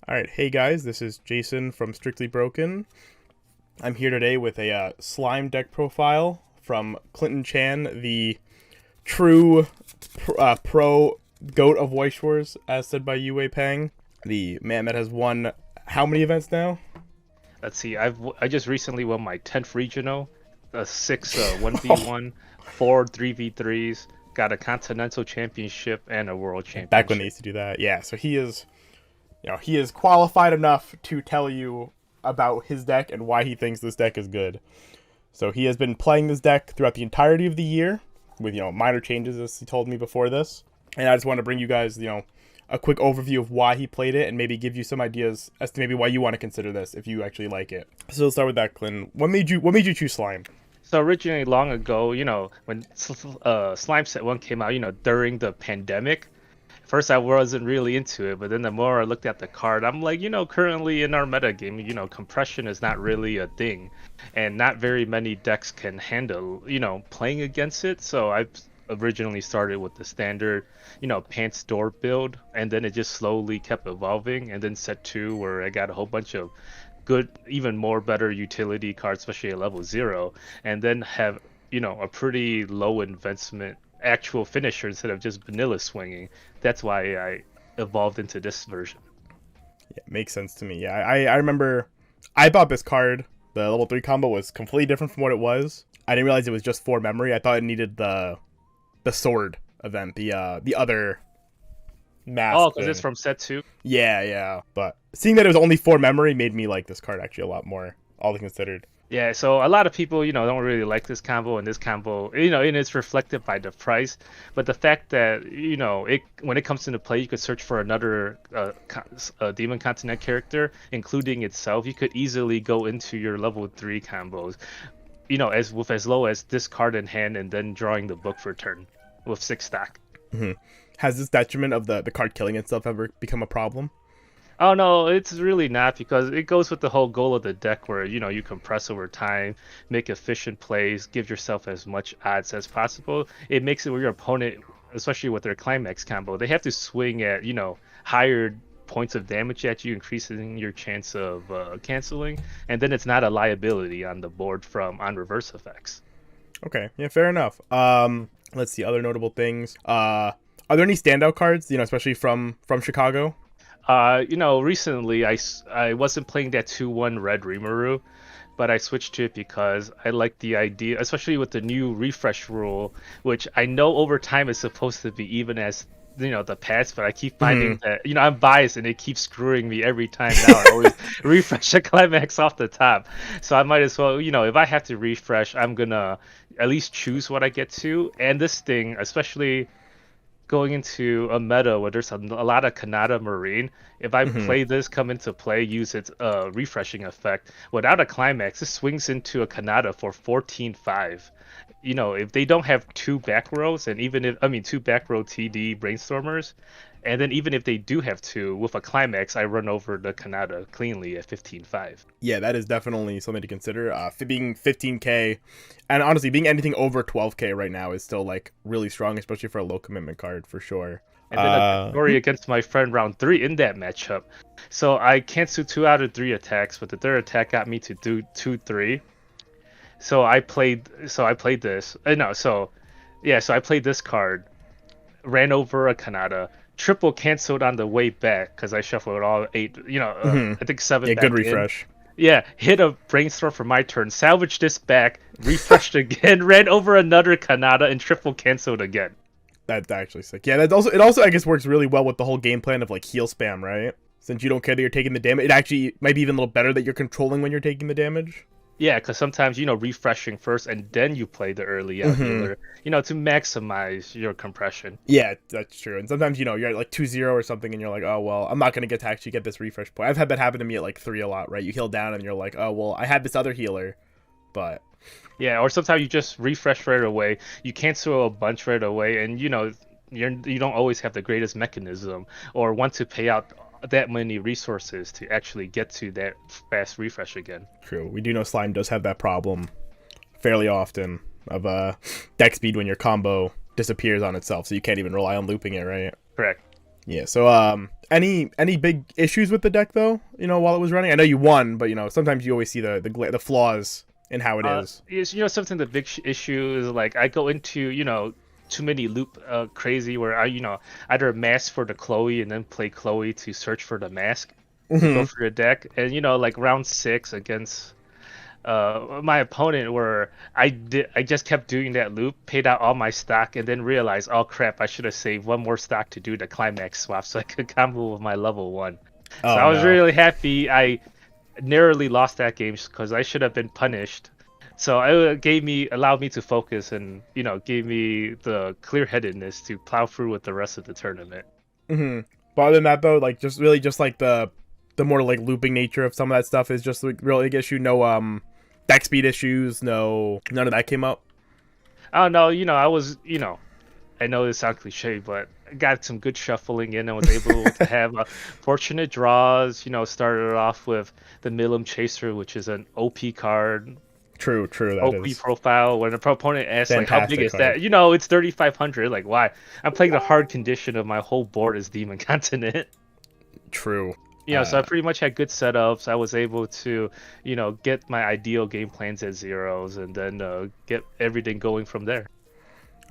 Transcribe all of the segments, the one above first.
All right, hey guys, this is Jason from Strictly Broken. I'm here today with a slime deck profile from Clinton Chan, the true pro goat of Weiss Schwarz, as said by Yue Peng, the man that has won how many events now? Let's see. I just recently won my 10th regional, six 1v1, four 3v3s, got a continental championship and a world Back when they championship. used to do that, yeah. So he is qualified enough to tell you about his deck and why he thinks this deck is good. So he has been playing this deck throughout the entirety of the year with, minor changes as he told me before this. And I just want to bring you guys, a quick overview of why he played it and maybe give you some ideas as to maybe why you want to consider this if you actually like it. So let's start with that, Clinton. What made you choose Slime? So originally, long ago, when Slime Set 1 came out, during the pandemic, first I wasn't really into it, but then the more I looked at the card, I'm like, currently in our meta game, compression is not really a thing, and not very many decks can handle, playing against it. So I originally started with the standard, pants door build, and then it just slowly kept evolving, and then set 2 where I got a whole bunch of good, even more better utility cards, especially at level 0, and then have, a pretty low investment actual finisher instead of just vanilla swinging. That's why I evolved into this version. Yeah, makes sense to me. Yeah, I remember I bought this card. The level 3 combo was completely different from what it was. I didn't realize it was just 4 memory. I thought it needed the sword event, the other mask Oh, because it's thing. from set 2. Yeah. But seeing that it was only 4 memory made me like this card actually a lot more, all things considered. Yeah, so a lot of people, don't really like this combo, and this combo, and it's reflected by the price. But the fact that, it when it comes into play, you could search for another Demon Continent character, including itself. You could easily go into your level 3 combos, as low as this card in hand, and then drawing the book for turn with 6 stack. Hmm. Has this detriment of the card killing itself ever become a problem? Oh no, it's really not, because it goes with the whole goal of the deck where, you compress over time, make efficient plays, give yourself as much odds as possible. It makes it where your opponent, especially with their climax combo, they have to swing at, higher points of damage at you, increasing your chance of canceling, and then it's not a liability on the board from on reverse effects. Okay, yeah, fair enough. Let's see other notable things. Are there any standout cards, especially from Chicago? Recently I wasn't playing that 2-1 Red Rimuru, but I switched to it because I like the idea, especially with the new refresh rule, which I know over time is supposed to be even as, the past, but I keep Hmm. finding that, I'm biased and it keeps screwing me every time now. I always refresh a climax off the top. So I might as well, if I have to refresh, I'm gonna at least choose what I get to. And this thing, especially going into a meta where there's a lot of Kanata Marine, if I Hmm. play this come into play, use its refreshing effect, without a climax, it swings into a Kanata for 14-5. If they don't have 2 back rows, and even if, I mean, 2 back row TD Brainstormers, and then even if they do have 2, with a climax, I run over the Kanata cleanly at 15-5. Yeah, that is definitely something to consider. Being 15k, and honestly, being anything over 12k right now is still like really strong, especially for a low commitment card for sure. And then a story against my friend round 3 in that matchup. So I canceled 2 out of 3 attacks, but the third attack got me to do 2-3. So I played this. No, so yeah, so I played this card, ran over a Kanata, triple canceled on the way back because I shuffled all 8, Mhm. I think 7 Yeah, good back in. refresh. Yeah, hit a brainstorm for my turn, salvaged this back, refreshed again, ran over another Kanata, and triple canceled again. That's actually sick. Yeah, it also I guess works really well with the whole game plan of like heal spam, right? Since you don't care that you're taking the damage, it actually might be even a little better that you're controlling when you're taking the damage. Yeah, because sometimes, refreshing first and then you play the early out Hmm. healer, to maximize your compression. Yeah, that's true. And sometimes, you're at like 2-0 or something and you're like, oh, well, I'm not going to get to actually get this refresh point. I've had that happen to me at like 3 a lot, right? You heal down and you're like, oh, well, I had this other healer, but Yeah, or sometimes you just refresh right away. You cancel a bunch right away, and you don't always have the greatest mechanism or want to pay out that many resources to actually get to that fast refresh again. true. We do know Slime does have that problem fairly often of deck speed when your combo disappears on itself, so you can't even rely on looping it, right? Correct. Yeah, so Any big issues with the deck though? While it was running, I know you won, but sometimes you always see the flaws in how it is. Something the big issue is like I go into too many loop crazy where I either mask for the Chloe and then play Chloe to search for the mask to go for the deck, and like round 6 against my opponent where I just kept doing that loop, paid out all my stock, and then realized, oh crap, I should have saved one more stock to do the climax swap so I could combo with my level 1. So I was really happy I narrowly lost that game because I should have been punished. So it allowed me to focus and gave me the clear-headedness to plow through with the rest of the tournament. But other than that though, like just like the more like looping nature of some of that stuff is just like really big issue. No deck speed issues, none of that came up. Oh no, I was I know this sounds cliche, but I got some good shuffling in and was able to have fortunate draws. Started off with the Milim Chaser, which is an OP card. True. That OP is profile. When the opponent asks, like, how big is card. that? It's 3,500. Like, why? I'm playing the hard condition of my whole board is Demon Continent. True. So I pretty much had good setups. I was able to, get my ideal game plans at zeros and then get everything going from there.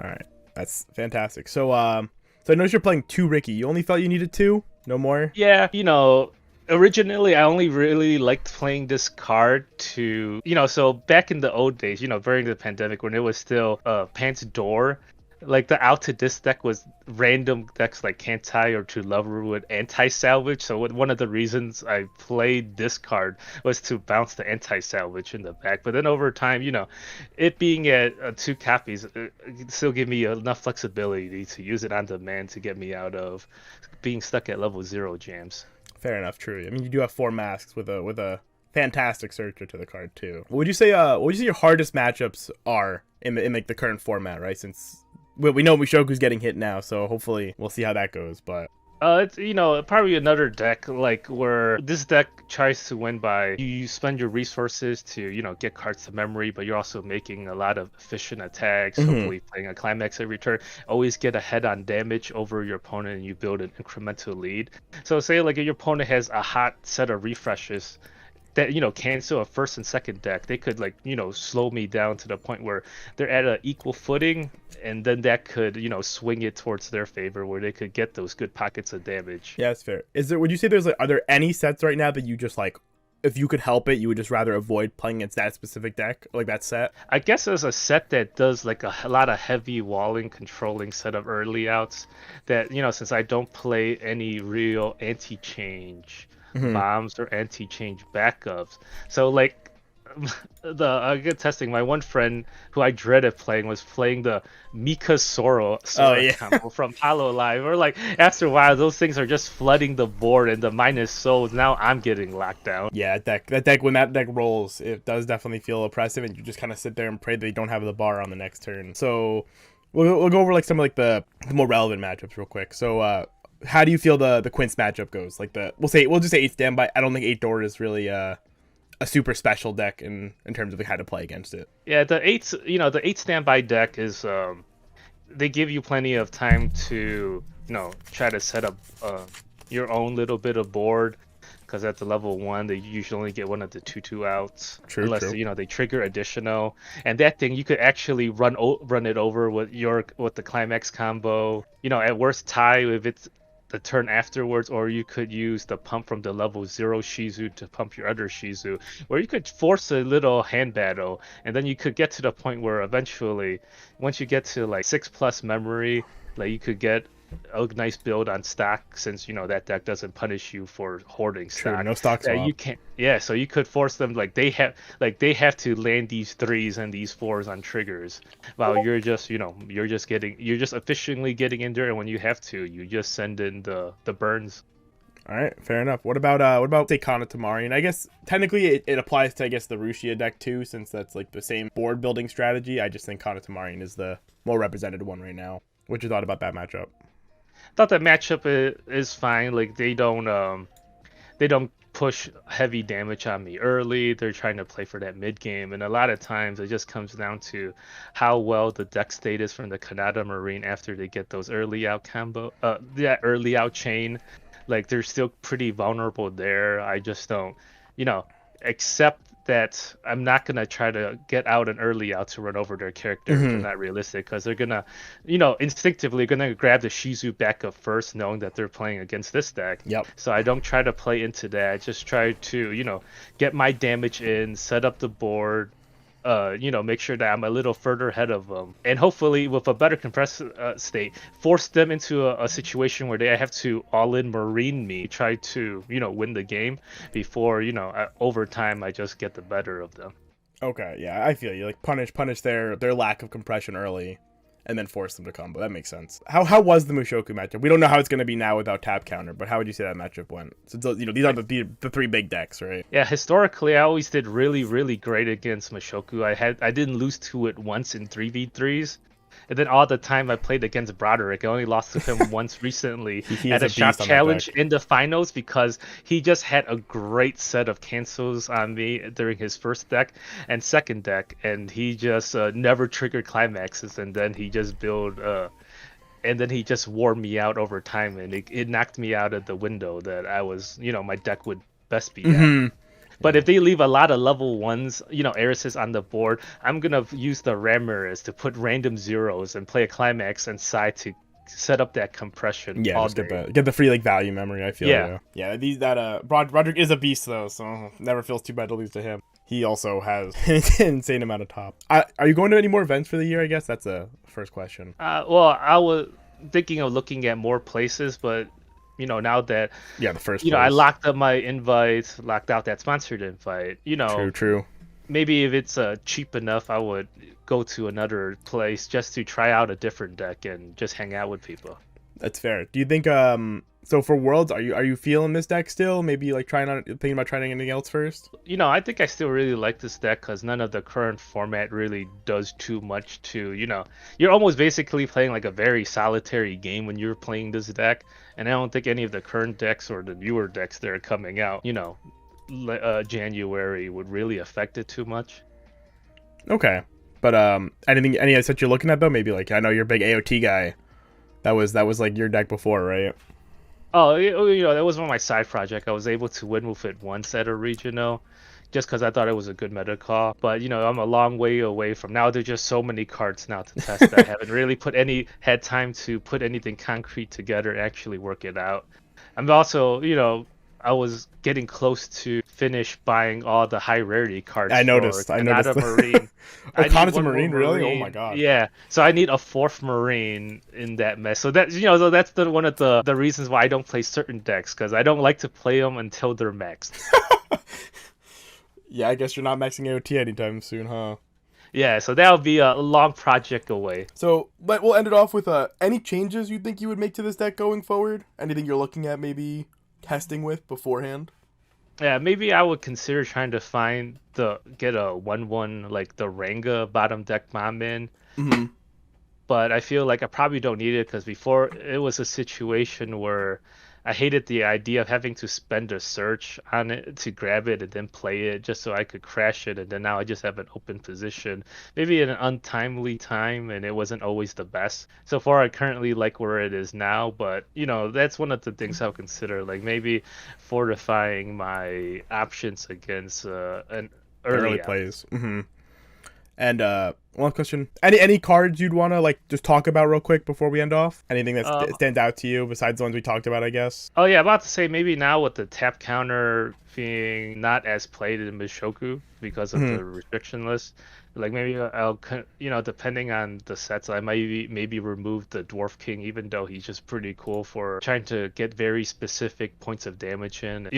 All right. That's fantastic. So I noticed you're playing 2 Ricky. You only felt you needed 2? No more? Yeah, originally I only really liked playing this card to, so back in the old days, during the pandemic when it was still Pants Door, like the out to this deck was random decks like Kantai or To Lover with anti-salvage. So one of the reasons I played this card was to bounce the anti-salvage in the back. But then over time, it being at 2 copies, it still give me enough flexibility to use it on demand to get me out of being stuck at level 0 jams. Fair enough, true. I mean, you do have 4 masks with a fantastic searcher to the card too. What would you say your hardest matchups are in like the current format, right? Since we know Mushoku's getting hit now, so hopefully we'll see how that goes. But it's probably another deck like where this deck tries to win by you spend your resources to get cards to memory, but you're also making a lot of efficient attacks. Hopefully playing a climax every turn. Always get ahead on damage over your opponent, and you build an incremental lead. So say like if your opponent has a hot set of refreshes that cancel a first and second deck, they could slow me down to the point where they're at an equal footing, and then that could swing it towards their favor where they could get those good pockets of damage. Yeah, that's fair. Would you say are there any sets right now that you just like, if you could help it, you would just rather avoid playing against that specific deck, like that set? I guess there's a set that does like a lot of heavy walling controlling set of early outs that since I don't play any real anti-change bombs or anti-change backups, so like I get testing. My one friend who I dreaded playing was playing the Mika Sora combo from Hololive. Or like after a while, those things are just flooding the board, and the minus souls. Now I'm getting locked down. Yeah, that deck when that deck rolls, it does definitely feel oppressive, and you just kind of sit there and pray they don't have the bar on the next turn. So we'll go over like some of like the more relevant matchups real quick. So how do you feel the Quince matchup goes? Like we'll just say 8 standby. I don't think 8 door is really a super special deck in terms of like how to play against it. Yeah, the 8 standby deck is they give you plenty of time to try to set up your own little bit of board, because at the level 1 they usually only get one of the 2/2 outs. Unless they trigger additional, and that thing you could actually run it over with the climax combo. At worst tie if it's the turn afterwards, or you could use the pump from the level 0 Shizu to pump your other Shizu, or you could force a little hand battle, and then you could get to the point where eventually, once you get to like 6+ memory, like you could get a nice build on stock, since that deck doesn't punish you for hoarding stock. True, no stock swap. You can't. Yeah, so you could force them they have to land these 3s and these 4s on triggers, while you're just efficiently getting in there, and when you have to, you just send in the burns. All right, fair enough. What about say Kana Tamari? And I guess technically it applies to the Rushia deck too, since that's like the same board building strategy. I just think Kana Tamari is the more represented one right now. What you thought about that matchup? I thought that matchup is fine. Like they don't push heavy damage on me early. They're trying to play for that mid game, and a lot of times it just comes down to how well the deck state is from the Kanata Marine after they get those early out early out chain. Like they're still pretty vulnerable there. I just don't, you know, accept that I'm not gonna try to get out an early out to run over their character if they're not realistic, because they're gonna, instinctively gonna grab the Shizu backup first, knowing that they're playing against this deck. Yep. So I don't try to play into that. I just try to, get my damage in, set up the board, make sure that I'm a little further ahead of them, and hopefully with a better compressed state, force them into a situation where they have to all-in marine me, try to, win the game before, over time I just get the better of them. Okay, yeah, I feel you. Like punish their lack of compression early, and then force them to combo. That makes sense. How was the Mushoku matchup? We don't know how it's going to be now without tap counter, but how would you say that matchup went? So these are the three big decks, right? Yeah, historically I always did really, really great against Mushoku. I didn't lose to it once in 3v3s. And then all the time I played against Broderick, I only lost to him once recently He at is a a shop beast on that challenge deck. in the finals, because he just had a great set of cancels on me during his first deck and second deck, and he just never triggered climaxes, and then he just and then he just wore me out over time, and it knocked me out of the window that I was, my deck would best be at. But if they leave a lot of level 1s, Eris's on the board, I'm going to use the Ramirez to put random zeros and play a climax and side to set up that compression all just day. get the free value memory, I feel. Yeah. Broderick is a beast though, so never feels too bad to lose to him. He also has an insane amount of top. Are you going to any more events for the year? I guess that's a first question. Well, I was thinking of looking at more places, but now that the first I place. locked up my invite, locked out that sponsored invite, True. maybe if it's cheap enough, I would go to another place just to try out a different deck and just hang out with people. That's fair. Do you think so for Worlds, are you feeling this deck still? Maybe like thinking about trying anything else first? I think I still really like this deck because none of the current format really does too much to, you're almost basically playing like a very solitary game when you're playing this deck, and I don't think any of the current decks or the newer decks that are coming out, January would really affect it too much. Okay. But any that you're looking at though? Maybe like, I know you're a big AOT guy. That was like your deck before, right? Oh, that was one of my side project. I was able to win with it once at a regional, just because I thought it was a good meta call. But I'm a long way away from now. There's just so many cards now to test. I haven't really had time to put anything concrete together and actually work it out. I'm also, I was getting close to finish buying all the high rarity cards. I noticed. Marine. Kanata Marine, really? Oh my god. Yeah. So I need a 4th Marine in that mess. So that so that's one of the reasons why I don't play certain decks, because I don't like to play them until they're maxed. Yeah, I guess you're not maxing AOT anytime soon, huh? Yeah, so that'll be a long project away. So we'll end it off with any changes you think you would make to this deck going forward? Anything you're looking at maybe testing with beforehand? Yeah, maybe I would consider trying to get a 1/1 like the Ranga bottom deck mom in. But I feel like I probably don't need it, because before it was a situation where I hated the idea of having to spend a search on it to grab it and then play it just so I could crash it, and then now I just have an open position, maybe at an untimely time, and it wasn't always the best. So far I currently like where it is now, but that's one of the things I'll consider, like maybe fortifying my options against an early plays. And one question: any cards you'd want to just talk about real quick before we end off? Anything that stands out to you besides the ones we talked about, I guess? Oh yeah, about to say maybe now with the tap counter being not as played in Mushoku because of the restriction list, like maybe I'll depending on the sets, I might maybe remove the Dwarf King, even though he's just pretty cool for trying to get very specific points of damage in.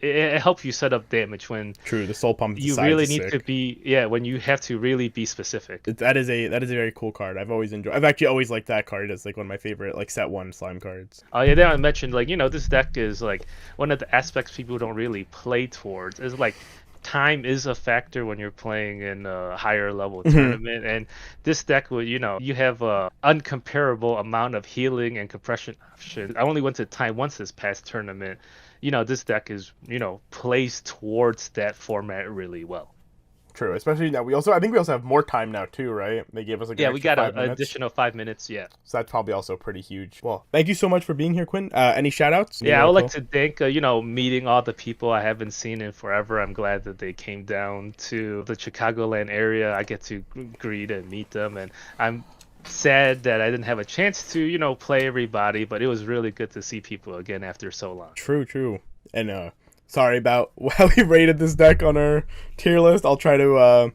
It helps you set up damage when the soul pump. You really need to be when you have to really be specific. That is a very cool card. I've actually always liked that card. It's like one of my favorite set 1 slime cards. Oh yeah, then I mentioned this deck is like one of the aspects people don't really play towards is like time is a factor when you're playing in a higher level tournament, and this deck will you have a uncomparable amount of healing and compression options. I only went to time once this past tournament. This deck is, plays towards that format really well. True, especially now. I think we also have more time now too, right? They gave us like an Yeah, extra we got 5 minutes. additional 5 minutes. Yeah. So that's probably also pretty huge. Well, thank you so much for being here, Quinn. Any shout outs? Yeah, I would like to thank, meeting all the people I haven't seen in forever. I'm glad that they came down to the Chicagoland area. I get to greet and meet them, and I'm sad that I didn't have a chance to, play everybody, but it was really good to see people again after so long. True. And sorry about how we rated this deck on our tier list. I'll try to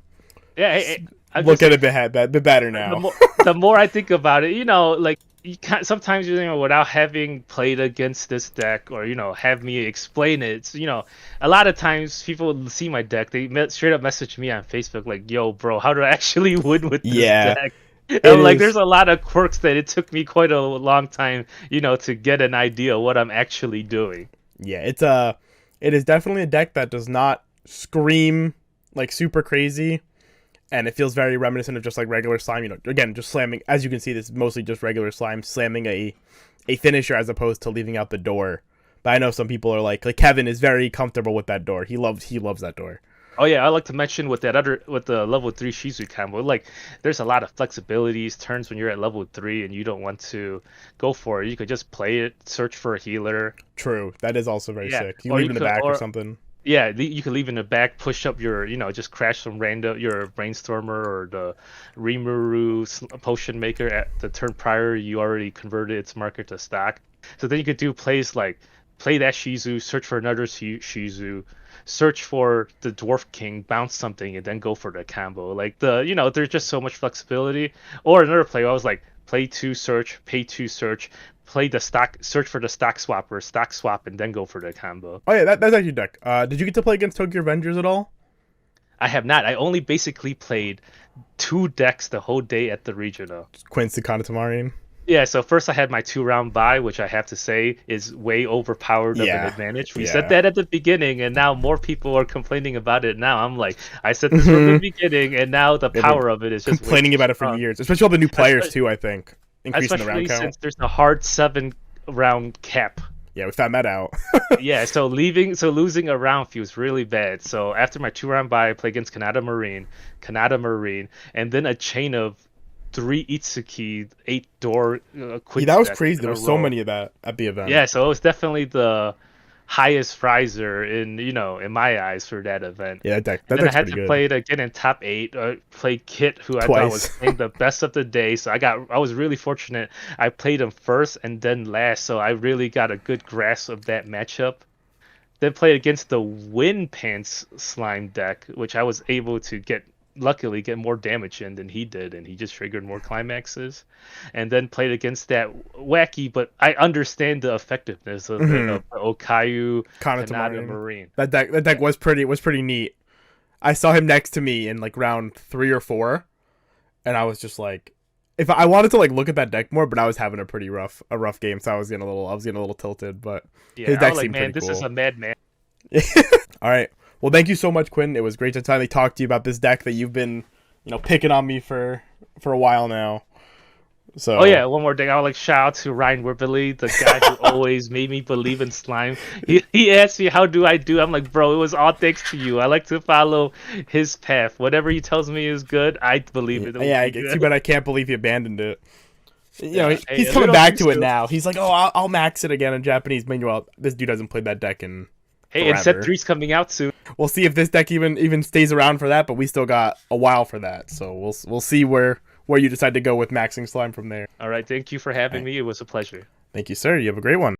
look at it a bit better now. The more I think about it, like you can't, sometimes without having played against this deck or have me explain it. A lot of times people see my deck, they straight up message me on Facebook like, "Yo, bro, how do I actually win with this deck?" And like, there's a lot of quirks that it took me quite a long time, to get an idea of what I'm actually doing. Yeah, it is definitely a deck that does not scream like super crazy. And it feels very reminiscent of just like regular slime. Again, just slamming. As you can see, this is mostly just regular slime slamming a finisher as opposed to leaving out the door. But I know some people are like Kevin is very comfortable with that door. He loves that door. Oh yeah, I like to mention with the level 3 Shizu combo, like there's a lot of flexibilities, turns when you're at level 3 and you don't want to go for it. You could just play it, search for a healer. True, that is also very sick. You leave it in the back or something. Yeah, you can leave in the back, push up your, just crash some random, your Brainstormer or the Rimuru Potion Maker at the turn prior, you already converted its marker to stock. So then you could do plays like, play that Shizu, search for another Shizu, search for the Dwarf King, bounce something, and then go for the combo. Like, there's just so much flexibility. Or another play, I was like, play 2 search, pay 2 search, play the stock, search for the stock swap, and then go for the combo. Oh yeah, that's actually deck. Did you get to play against Tokyo Avengers at all? I have not. I only basically played 2 decks the whole day at the regional. Quinn Sakana Tamarine. Yeah, so first I had my 2-round bye, which I have to say is way overpowered of an advantage. We said that at the beginning, and now more people are complaining about it now. I'm like, I said this from the beginning, and now the power of it is just complaining about it for years, especially all the new players too. I think increasing the round count. Since there's a hard 7-round cap. Yeah, we found that out. Yeah, so losing a round feels really bad. So after my 2-round bye, I play against Kanata Marine, and then a chain of 3 Itsuki, 8 door quick. Yeah, that was crazy. There were so many of that at the event. Yeah, so it was definitely the highest riser in my eyes for that event. Yeah, that then I had to play it again in top 8. Play Kit, who I thought was playing the best of the day. So I was really fortunate. I played him first and then last, so I really got a good grasp of that matchup. Then played against the Wind Pants slime deck, which I was able to luckily get more damage in than he did, and he just triggered more climaxes. And then played against that wacky, but I understand the effectiveness of the Okayu Kanata Marine. That deck was pretty neat. I saw him next to me in like round 3 or 4, and I was just like, if I wanted to like look at that deck more, but I was having a rough game, so I was getting a little tilted. But his deck seemed pretty cool. This is a madman. All right. Well, thank you so much, Quinn. It was great to finally talk to you about this deck that you've been, picking on me for a while now. So. Oh yeah, one more thing. I would like shout out to Ryan Wibberley, the guy who always made me believe in slime. He asked me how do I do. I'm like, bro, it was all thanks to you. I like to follow his path. Whatever he tells me is good, I believe it. Yeah, too bad I can't believe he abandoned it. He's coming back to it now. He's like, oh, I'll max it again in Japanese. Meanwhile, this dude hasn't played that deck in. Hey, and set 3's coming out soon. We'll see if this deck even stays around for that, but we still got a while for that. So we'll see where you decide to go with maxing slime from there. All right, thank you for having me. It was a pleasure. Thank you, sir. You have a great one.